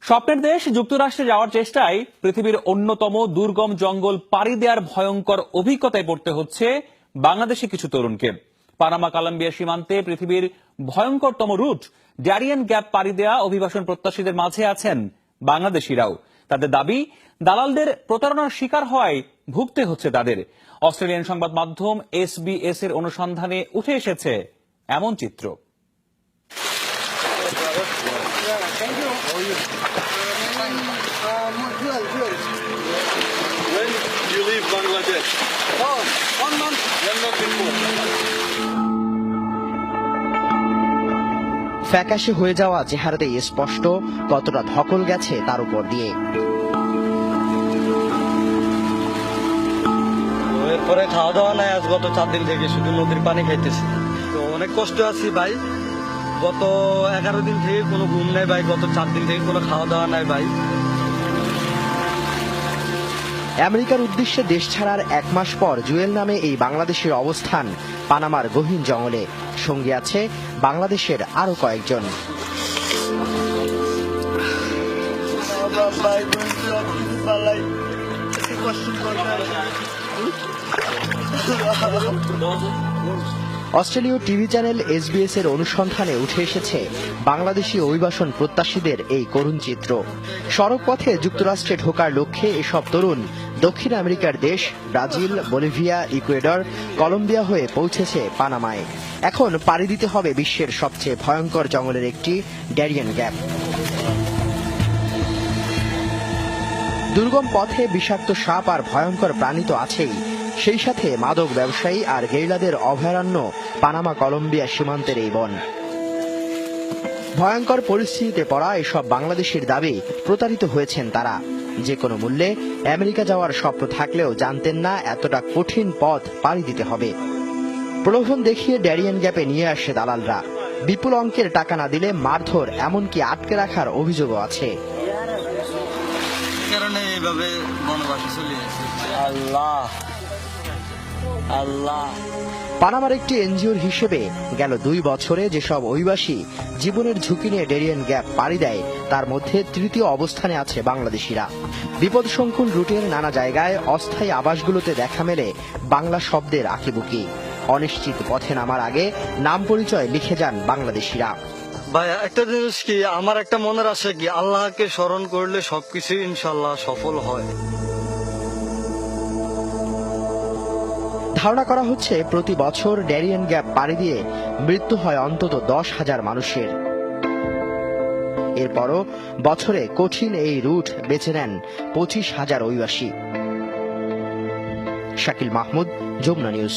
স্বপ্নের দেশ যুক্তরাষ্ট্রে যাওয়ার চেষ্টায় পৃথিবীর অন্যতম দুর্গম জঙ্গল পাড়ি দেওয়ার ভয়ঙ্কর অভিজ্ঞতায় পড়তে হচ্ছে বাংলাদেশি কিছু তরুণকে। পানামা কলম্বিয়া সীমান্তে পৃথিবীর ভয়ঙ্করতম রুট ড্যারিয়েন গ্যাপ পাড়ি দেওয়া অভিবাসন প্রত্যাশীদের মাঝে আছেন বাংলাদেশিরাও। তাদের দাবি, দালালদের প্রতারণার শিকার হওয়ায় ভুগতে হচ্ছে তাদের। অস্ট্রেলিয়ান সংবাদ মাধ্যম SBS এর অনুসন্ধানে উঠে এসেছে এমন চিত্র। When you leave Bangladesh? Oh, 1 month. When not before? ফ্যাকাশে হয়ে যাওয়া চেহারাতে স্পষ্ট কতটা ধকল গেছে তার উপর দিয়ে। এরপরে খাওয়া দাওয়া নাই, আজ গত 4 দিন থেকে শুধু নদীর পানি খাইতেছি। তো অনেক কষ্ট আছি ভাই, গত 11 দিন থেকে কোনো ঘুম নাই ভাই, গত 4 দিন থেকে কোনো খাওয়া দাওয়া নাই ভাই। আমেরিকার উদ্দেশ্যে দেশ ছাড়ার 1 মাস পর জুয়েল নামে এই বাংলাদেশের অবস্থান পানামার গহীন জঙ্গলে। সঙ্গে আছে বাংলাদেশের আরো কয়েকজন। অস্ট্রেলীয় টিভি চ্যানেল SBS এর অনুসন্ধানে উঠে এসেছে বাংলাদেশি অভিবাসন প্রত্যাশীদের এই করুণ চিত্র। সড়ক পথে যুক্তরাষ্ট্রে ঢোকার লক্ষ্যে এসব তরুণ দক্ষিণ আমেরিকার দেশ ব্রাজিল, বলিভিয়া, ইকুয়েডর, কলম্বিয়া হয়ে পৌঁছেছে পানামায়। এখন পাড়ি দিতে হবে বিশ্বের সবচেয়ে ভয়ঙ্কর জঙ্গলের একটি ড্যারিয়েন গ্যাপ। দুর্গম পথে বিষাক্ত সাপ আর ভয়ঙ্কর প্রাণী তো আছেই, সেই সাথে মাদক ব্যবসায়ী আর গেরিলাদের অভয়ারণ্য পানামা কলম্বিয়া সীমান্তের এই বন। ভয়ঙ্কর পরিস্থিতিতে পড়া এসব বাংলাদেশের দাবি প্রতারিত হয়েছেন তারা। যে কোনো মূল্যে আমেরিকা যাওয়ার স্বপ্ন থাকলেও জানতেন না এতটা কঠিন পথ পাড়ি দিতে হবে। প্রলোভন দেখিয়ে ড্যারিয়েন গ্যাপে নিয়ে আসে দালালরা। বিপুল অঙ্কের টাকা না দিলে মারধর, এমনকি আটকে রাখার অভিযোগও আছে। কারণে এইভাবে বনবাসে চলে এসেছে। আল্লাহ আল্লাহ। পানামার একটি এনজিওর হিসেবে গেল 2 বছরে যেসব অভিবাসী জীবনের ঝুঁকি নিয়ে ড্যারিয়েন গ্যাপ পাড়ি দেয় তার মধ্যে তৃতীয় অবস্থানে আছে বাংলাদেশিরা। বিপদসংকুল রুটের নানা জায়গায় অস্থায়ী আবাসগুলোতে দেখা মেলে বাংলা শব্দের আঁকিবুকি। অনিশ্চিত পথে নামার আগে নাম পরিচয় লিখে যান বাংলাদেশিরা। ভাই একটা জিনিস কি, আমার একটা মনের আশা কি, আল্লাহকে স্মরণ করলে সবকিছু ইনশাল্লাহ সফল হয়। ধারণা করা হচ্ছে প্রতি বছর ড্যারিয়েন গ্যাপ পাড়ি দিয়ে মৃত্যু হয় অন্তত 10,000 মানুষের। এরপরও বছরে কঠিন এই রুট বেছে নেন 25,000 অভিবাসী। শাকিল মাহমুদ, যমুনা নিউজ।